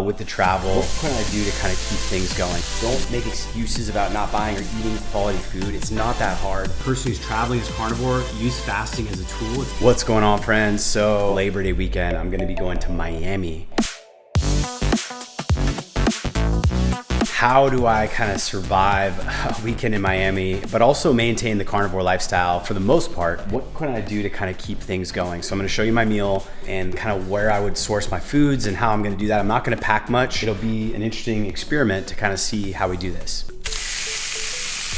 with the travel. What can I do to kind of keep things going? Don't make excuses about not buying or eating quality food. It's not that hard. The person who's traveling as carnivore, use fasting as a tool. What's going on, friends? So Labor Day weekend, I'm gonna be going to Miami. How do I kind of survive a weekend in Miami, but also maintain the carnivore lifestyle for the most part? What can I do to kind of keep things going? So I'm gonna show you my meal and kind of where I would source my foods and how I'm gonna do that. I'm not gonna pack much. It'll be an interesting experiment to kind of see how we do this.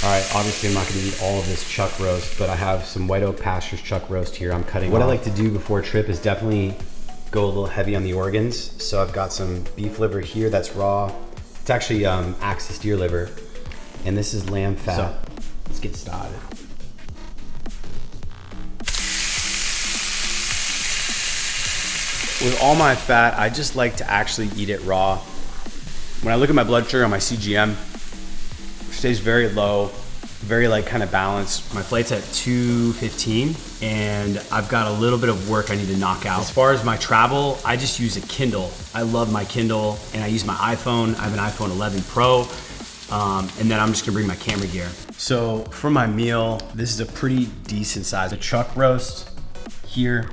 All right, obviously I'm not gonna eat all of this chuck roast, but I have some White Oak Pastures chuck roast here I'm cutting. What I like to do before a trip is definitely go a little heavy on the organs. So I've got some beef liver here that's raw. It's actually axis deer liver, and this is lamb fat. So let's get started. With all my fat, I just like to actually eat it raw. When I look at my blood sugar on my CGM, it stays very low, very like kind of balanced. My flight's at 2:15, and I've got a little bit of work I need to knock out. As far as my travel, I just use a Kindle. I love my Kindle, and I use my iPhone. I have an iPhone 11 Pro, and then I'm just gonna bring my camera gear. So for my meal, this is a pretty decent size. A chuck roast here,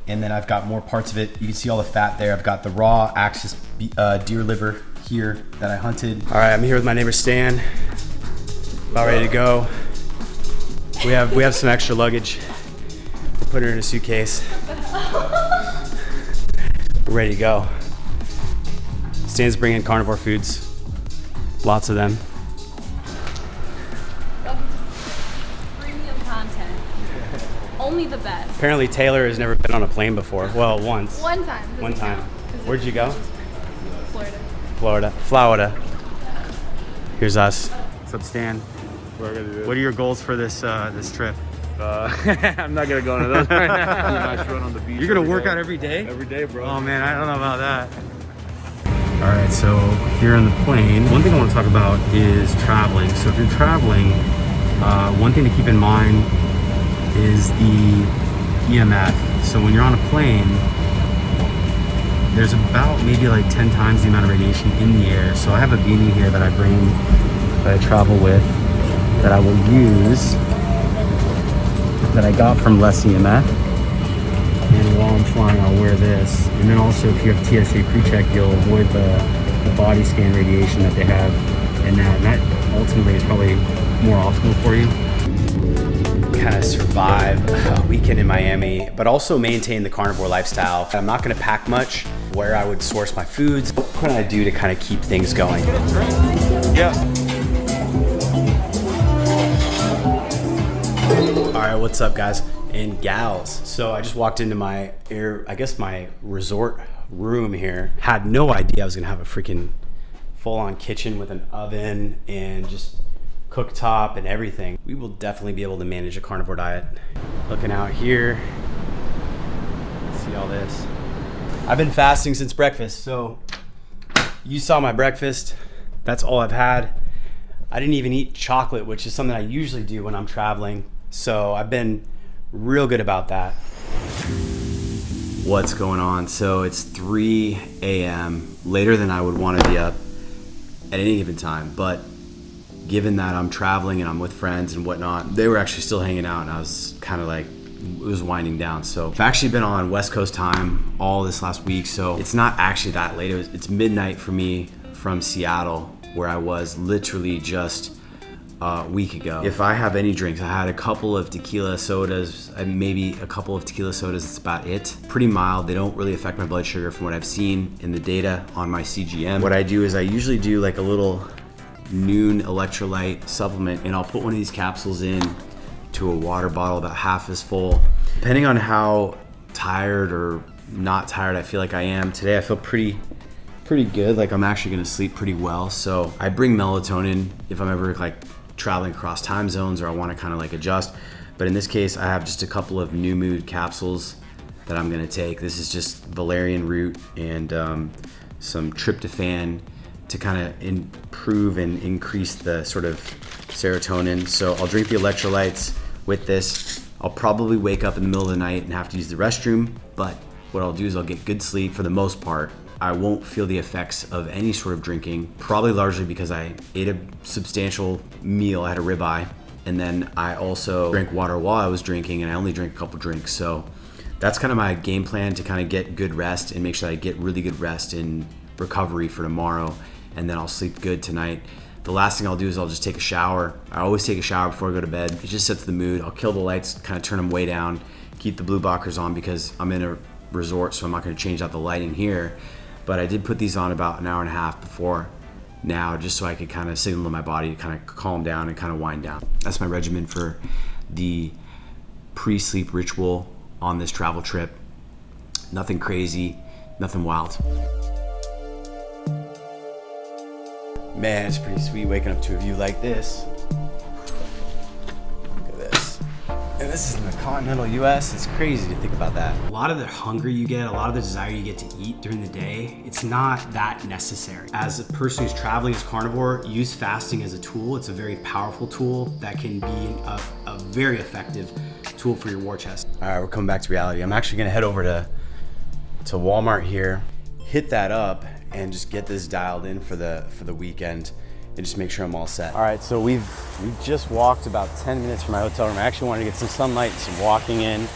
and then I've got more parts of it. You can see all the fat there. I've got the raw axis deer liver here that I hunted. All right, I'm here with my neighbor Stan. About ready to go. We have some extra luggage. We'll put her in a suitcase. We're ready to go. Stan's bringing carnivore foods. Lots of them. Premium content. Only the best. Apparently Taylor has never been on a plane before. Well, once. One time. One time. Where'd you go? Florida. Florida. Here's us. What's up, Stan? What What are your goals for this this trip? I'm not gonna go into those right now. Nice run on the beach. You're gonna work out every day? Every day, bro. Oh man, I don't know about that. All right, so here on the plane, one thing I want to talk about is traveling. So if you're traveling, one thing to keep in mind is the EMF. So when you're on a plane, there's about maybe like 10 times the amount of radiation in the air. So I have a beanie here that I bring, that I travel with, that I will use, that I got from Less EMF. And while I'm flying, I'll wear this. And then also, if you have TSA pre-check, you'll avoid the body scan radiation that they have in that. And that ultimately is probably more optimal for you. Kind of survive a weekend in Miami, but also maintain the carnivore lifestyle. I'm not gonna pack much. Where I would source my foods. What can I do to kind of keep things going? Yeah. All right, what's up, guys and gals? So I just walked into my my resort room here. Had no idea I was gonna have a freaking full-on kitchen with an oven and just cooktop and everything. We will definitely be able to manage a carnivore diet. Looking out here, see all this. I've been fasting since breakfast, so you saw my breakfast. That's all I've had. I didn't even eat chocolate, which is something I usually do when I'm traveling. So I've been real good about that. What's going on? So it's 3 a.m., later than I would want to be up at any given time. But given that I'm traveling and I'm with friends and whatnot, they were actually still hanging out, and I was kind of like, it was winding down. So I've actually been on West Coast time all this last week, so it's not actually that late. It's midnight for me from Seattle, where I was literally just a week ago. If I have any drinks, I had a couple of tequila sodas, maybe a couple of tequila sodas, that's about it. Pretty mild, they don't really affect my blood sugar from what I've seen in the data on my CGM. What I do is I usually do like a little noon electrolyte supplement, and I'll put one of these capsules in to a water bottle about half as full. Depending on how tired or not tired I feel like I am. Today I feel pretty good, like I'm actually gonna sleep pretty well. So I bring melatonin if I'm ever like traveling across time zones or I wanna kind of like adjust. But in this case, I have just a couple of New Mood capsules that I'm gonna take. This is just valerian root and some tryptophan to kind of improve and increase the sort of serotonin. So I'll drink the electrolytes with this. I'll probably wake up in the middle of the night and have to use the restroom, but what I'll do is I'll get good sleep for the most part. I won't feel the effects of any sort of drinking, probably largely because I ate a substantial meal. I had a ribeye, and then I also drank water while I was drinking, and I only drank a couple drinks. So that's kind of my game plan, to kind of get good rest and make sure that I get really good rest in recovery for tomorrow, and then I'll sleep good tonight. The last thing I'll do is I'll just take a shower. I always take a shower before I go to bed. It just sets the mood. I'll kill the lights, kind of turn them way down, keep the blue blockers on because I'm in a resort, so I'm not gonna change out the lighting here. But I did put these on about an hour and a half before now, just so I could kind of signal to my body to kind of calm down and kind of wind down. That's my regimen for the pre-sleep ritual on this travel trip. Nothing crazy, nothing wild. Man, it's pretty sweet waking up to a view like this. Look at this. And this is in the continental US. It's crazy to think about that. A lot of the hunger you get, a lot of the desire you get to eat during the day, it's not that necessary. As a person who's traveling as carnivore, use fasting as a tool. It's a very powerful tool that can be a very effective tool for your war chest. All right, we're coming back to reality. I'm actually gonna head over to Walmart here, hit that up, and just get this dialed in for the weekend and just make sure I'm all set. All right, so we've just walked about 10 minutes from my hotel room. I actually wanted to get some sunlight, some walking in.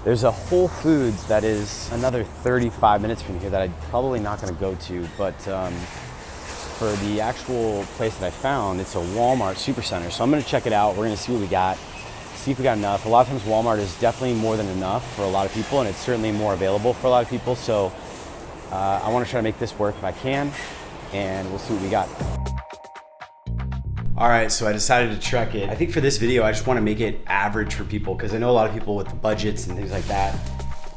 There's a Whole Foods that is another 35 minutes from here that I'm probably not gonna go to, but for the actual place that I found, it's a Walmart Supercenter. So I'm gonna check it out. We're gonna see what we got, see if we got enough. A lot of times Walmart is definitely more than enough for a lot of people, and it's certainly more available for a lot of people. So I want to try to make this work if I can, and we'll see what we got. All right, so I decided to trek it. I think for this video, I just want to make it average for people, because I know a lot of people with the budgets and things like that,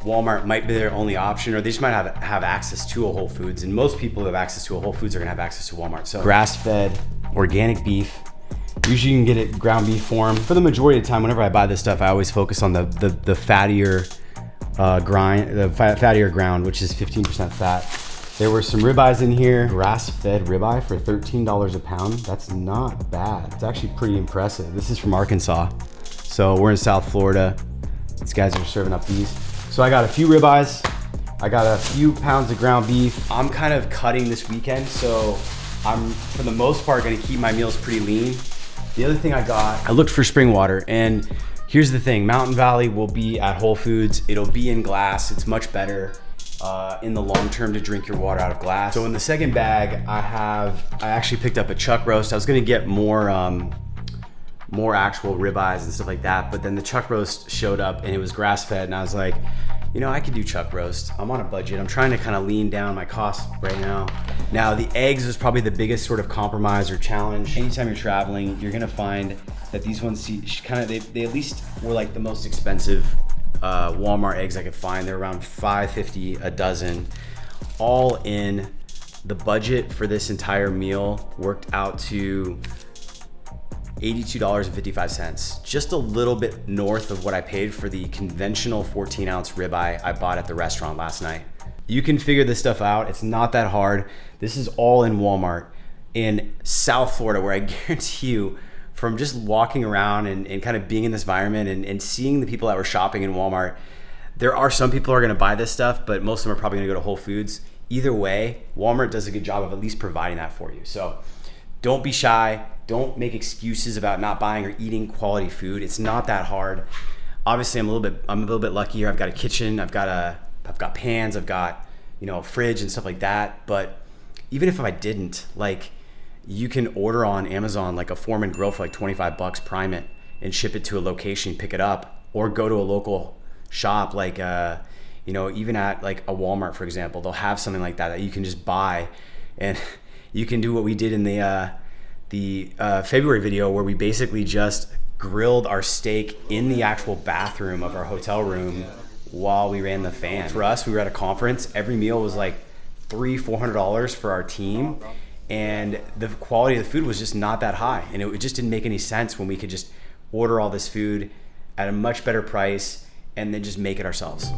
Walmart might be their only option, or they just might have access to a Whole Foods, and most people who have access to a Whole Foods are gonna have access to Walmart. So grass-fed, organic beef. Usually you can get it ground beef form. For the majority of the time, whenever I buy this stuff, I always focus on the fattier fattier ground, which is 15% fat. There were some ribeyes in here, grass-fed ribeye for $13 a pound. That's not bad. It's actually pretty impressive. This is from Arkansas. So we're in South Florida. These guys are serving up these. So I got a few ribeyes. I got a few pounds of ground beef. I'm kind of cutting this weekend, so I'm, for the most part, gonna keep my meals pretty lean. The other thing I looked for spring water, and here's the thing, Mountain Valley will be at Whole Foods. It'll be in glass. It's much better in the long term to drink your water out of glass. So in the second bag, I actually picked up a chuck roast. I was gonna get more actual ribeyes and stuff like that, but then the chuck roast showed up and it was grass fed, and I was like, you know, I could do chuck roast. I'm on a budget. I'm trying to kind of lean down my costs right now. Now, the eggs is probably the biggest sort of compromise or challenge. Anytime you're traveling, you're gonna find that these ones they at least were like the most expensive Walmart eggs I could find. They're around $5.50 a dozen. All in, the budget for this entire meal worked out to $82.55, just a little bit north of what I paid for the conventional 14-ounce ribeye I bought at the restaurant last night. You can figure this stuff out. It's not that hard. This is all in Walmart in South Florida, where I guarantee you, from just walking around and kind of being in this environment and seeing the people that were shopping in Walmart, there are some people who are gonna buy this stuff, but most of them are probably gonna go to Whole Foods. Either way, Walmart does a good job of at least providing that for you. So don't be shy. Don't make excuses about not buying or eating quality food. It's not that hard. Obviously, I'm a little bit lucky here. I've got a kitchen. I've got pans. I've got, you know, a fridge and stuff like that. But even if I didn't, like, you can order on Amazon like a Foreman grill for like $25, prime it, and ship it to a location, pick it up, or go to a local shop like you know, even at like a Walmart, for example, they'll have something like that you can just buy, and you can do what we did in the February video, where we basically just grilled our steak in the actual bathroom of our hotel room while we ran the fan. For us, we were at a conference. Every meal was like $300-400 for our team, and the quality of the food was just not that high, and it just didn't make any sense when we could just order all this food at a much better price and then just make it ourselves.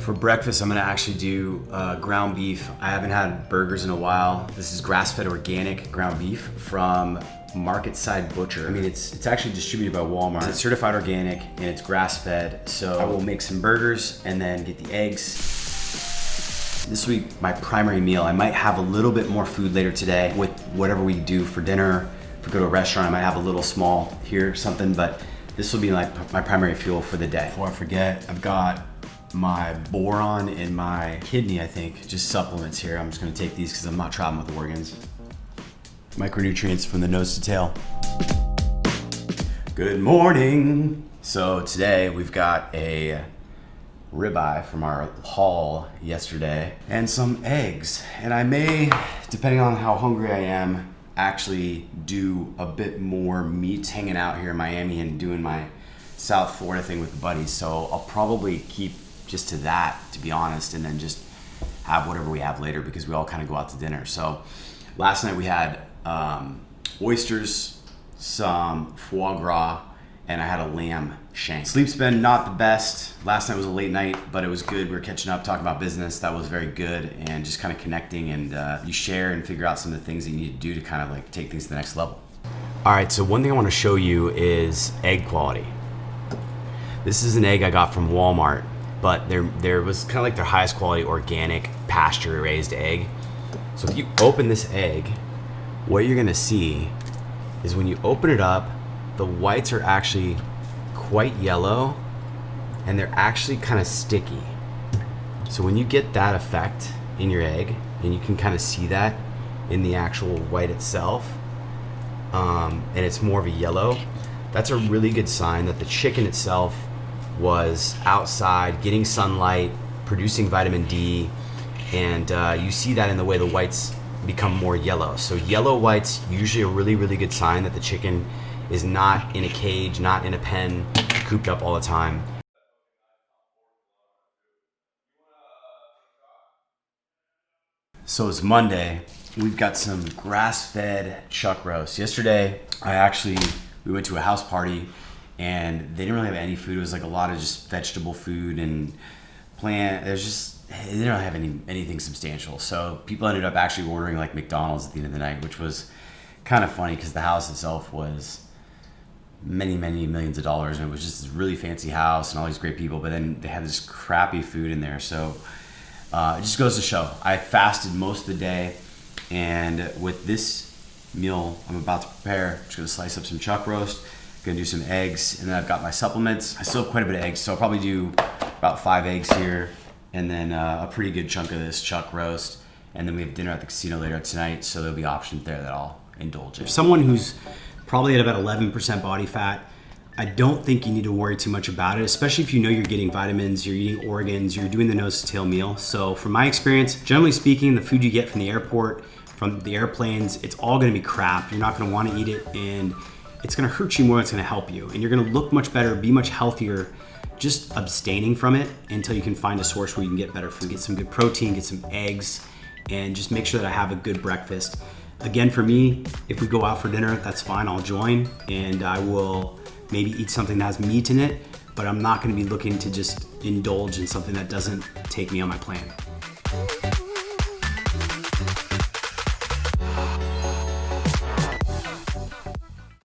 For breakfast, I'm gonna actually do ground beef. I haven't had burgers in a while. This is grass-fed organic ground beef from Market Side Butcher. I mean, it's actually distributed by Walmart. It's certified organic and it's grass-fed. So I will make some burgers and then get the eggs. This will be my primary meal. I might have a little bit more food later today with whatever we do for dinner. If we go to a restaurant, I might have a little small here, something, but this will be like my primary fuel for the day. Before I forget, I've got my boron and my kidney, I think, just supplements here. I'm just gonna take these because I'm not traveling with organs. Micronutrients from the nose to tail. Good morning. So today we've got a ribeye from our haul yesterday and some eggs. And I may, depending on how hungry I am, actually do a bit more meat hanging out here in Miami and doing my South Florida thing with the buddies. So I'll probably keep just to that, to be honest, and then just have whatever we have later because we all kind of go out to dinner. So last night we had oysters, some foie gras, and I had a lamb shank. Sleep's been not the best. Last night was a late night, but it was good. We were catching up, talking about business. That was very good, and just kind of connecting, and you share and figure out some of the things that you need to do to kind of like take things to the next level. All right, so one thing I want to show you is egg quality. This is an egg I got from Walmart, but there was kind of like their highest quality organic pasture raised egg. So if you open this egg, what you're gonna see is when you open it up, the whites are actually quite yellow and they're actually kind of sticky. So when you get that effect in your egg, and you can kind of see that in the actual white itself, and it's more of a yellow, that's a really good sign that the chicken itself was outside getting sunlight, producing vitamin D, and you see that in the way the whites become more yellow. So yellow whites, usually a really, really good sign that the chicken is not in a cage, not in a pen, cooped up all the time. So it's Monday. We've got some grass-fed chuck roast. Yesterday, we went to a house party and they didn't really have any food. It was like a lot of just vegetable food and they didn't really have anything substantial. So people ended up actually ordering like McDonald's at the end of the night, which was kind of funny because the house itself was many, many millions of dollars, and it was just this really fancy house and all these great people, but then they had this crappy food in there. So it just goes to show. I fasted most of the day, and with this meal I'm about to prepare, I'm just gonna slice up some chuck roast, gonna do some eggs, and then I've got my supplements. I still have quite a bit of eggs, so I'll probably do about 5 eggs here, and then a pretty good chunk of this chuck roast, and then we have dinner at the casino later tonight, so there'll be options there that I'll indulge in. If someone who's probably at about 11% body fat, I don't think you need to worry too much about it, especially if you know you're getting vitamins, you're eating organs, you're doing the nose to tail meal. So from my experience, generally speaking, the food you get from the airport, from the airplanes, it's all gonna be crap. You're not gonna wanna eat it, and it's gonna hurt you more than it's gonna help you. And you're gonna look much better, be much healthier, just abstaining from it until you can find a source where you can get better food, get some good protein, get some eggs, and just make sure that I have a good breakfast. Again, for me, if we go out for dinner, that's fine, I'll join, and I will maybe eat something that has meat in it, but I'm not gonna be looking to just indulge in something that doesn't take me on my plan.